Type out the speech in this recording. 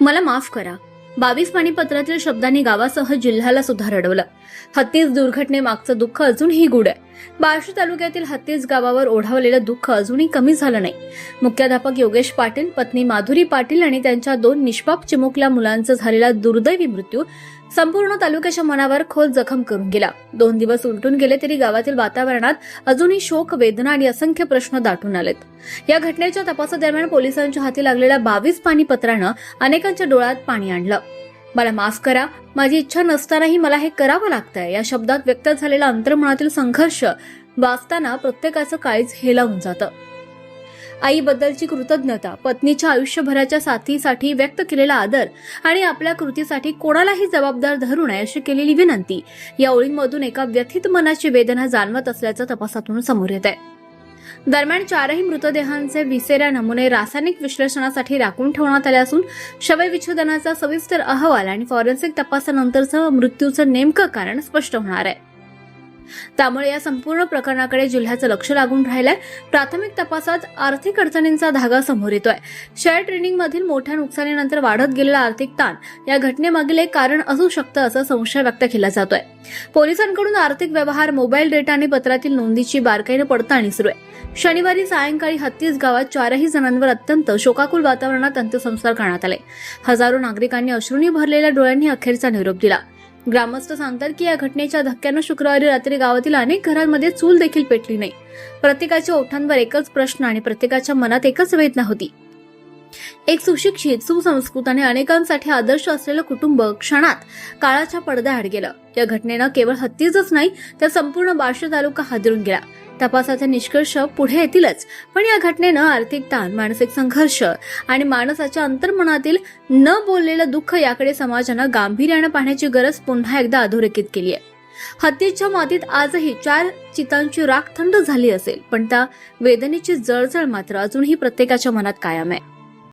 मला माफ करा. 22 पाणीपत्रातील शब्दांनी गावासह जिल्ह्याला सुद्धा रडवलं. हत्तीस दुर्घटनेमागचं दुःख अजूनही गूढ आहे. बार्शी तालुक्यातील हत्तीस गावावर ओढावलेलं दुःख अजूनही कमी झालं नाही. मुख्याध्यापक योगेश पाटील, पत्नी माधुरी पाटील आणि त्यांच्या 2 निष्पाप चिमुकल्या मुलांचा झालेला दुर्दैवी मृत्यू संपूर्ण तालुक्याच्या मनावर खोल जखम करून गेला. 2 दिवस उलटून गेले तरी गावातील वातावरणात अजूनही शोक, वेदना आणि असंख्य प्रश्न दाटून आलेत. या घटनेच्या तपासादरम्यान पोलिसांच्या हाती लागलेल्या 22 पाणीपत्रानं अनेकांच्या डोळ्यात पाणी आणलं. मला माफ करा, माझी इच्छा नसतानाही मला हे करावं लागतंय. या शब्दात व्यक्त झालेला अंतर्मनातील संघर्ष वाचताना प्रत्येकाचं काळीज हेलावून जातं. आईबद्दलची कृतज्ञता, पत्नीच्या आयुष्यभराच्या साथीसाठी व्यक्त केलेला आदर आणि आपल्या कृतीसाठी कोणालाही जबाबदार धरू नये अशी केलेली विनंती, या ओळींमधून एका व्यथित मनाची वेदना जाणवत असल्याचं तपासातून समोर येत आहे. दरम्यान 4ही मृतदेहांचे विसेऱ्या नमुने रासायनिक विश्लेषणासाठी राखून ठेवण्यात आले असून शवविच्छेदनाचा सविस्तर अहवाल आणि फॉरेन्सिक तपासानंतरचं मृत्यूचं नेमकं कारण स्पष्ट होणार आहे. त्यामुळे या संपूर्ण प्रकरणाकडे जिल्ह्याचं लक्ष लागून राहिलंय. प्राथमिक तपासात आर्थिक अडचणींचा धागा समोर येतोय. शेअर ट्रेडिंगमधील मोठ्या नुकसानीनंतर वाढत गेलेला आर्थिक ताण या घटनेमागील एक कारण असू शकतं असा संशय व्यक्त केला जातोय. पोलिसांकडून आर्थिक व्यवहार, मोबाईल डेटा आणि पत्रातील नोंदीची बारकाईने पडताळणी सुरू आहे. शनिवारी सायंकाळी हत्तीस गावात 4ही जणांवर अत्यंत शोकाकुल वातावरणात अंत्यसंस्कार करण्यात आले. हजारो नागरिकांनी अश्रूंनी भरलेल्या डोळ्यांनी अखेरचा निरोप दिला. ग्रामस्थ सांगतात की या घटनेच्या धक्क्यानं शुक्रवारी रात्री गावातील अनेक घरांमध्ये चूल देखील पेटली नाही. प्रत्येकाच्या ओठांवर एकच प्रश्न आणि प्रत्येकाच्या मनात एकच वेदना होती. एक सुशिक्षित, सुसंस्कृत आणि अनेकांसाठी आदर्श असलेलं कुटुंब क्षणात काळाच्या पडद्याआड गेलं. या घटनेनं केवळ हत्तीसच नाही तर संपूर्ण बार्शी तालुका हादरून गेला. तपासाचे निष्कर्ष पुढे येतीलच, पण या घटनेनं आर्थिक ताण, मानसिक संघर्ष आणि माणसाच्या अंतर्मनातील न बोललेलं दुःख याकडे समाजानं गांभीर्यानं पाहण्याची गरज पुन्हा एकदा अधोरेखित केली आहे. हत्तीच्या मातीत आजही 4 चितांची राख थंड झाली असेल, पण त्या वेदनेची जळजळ मात्र अजूनही प्रत्येकाच्या मनात कायम आहे.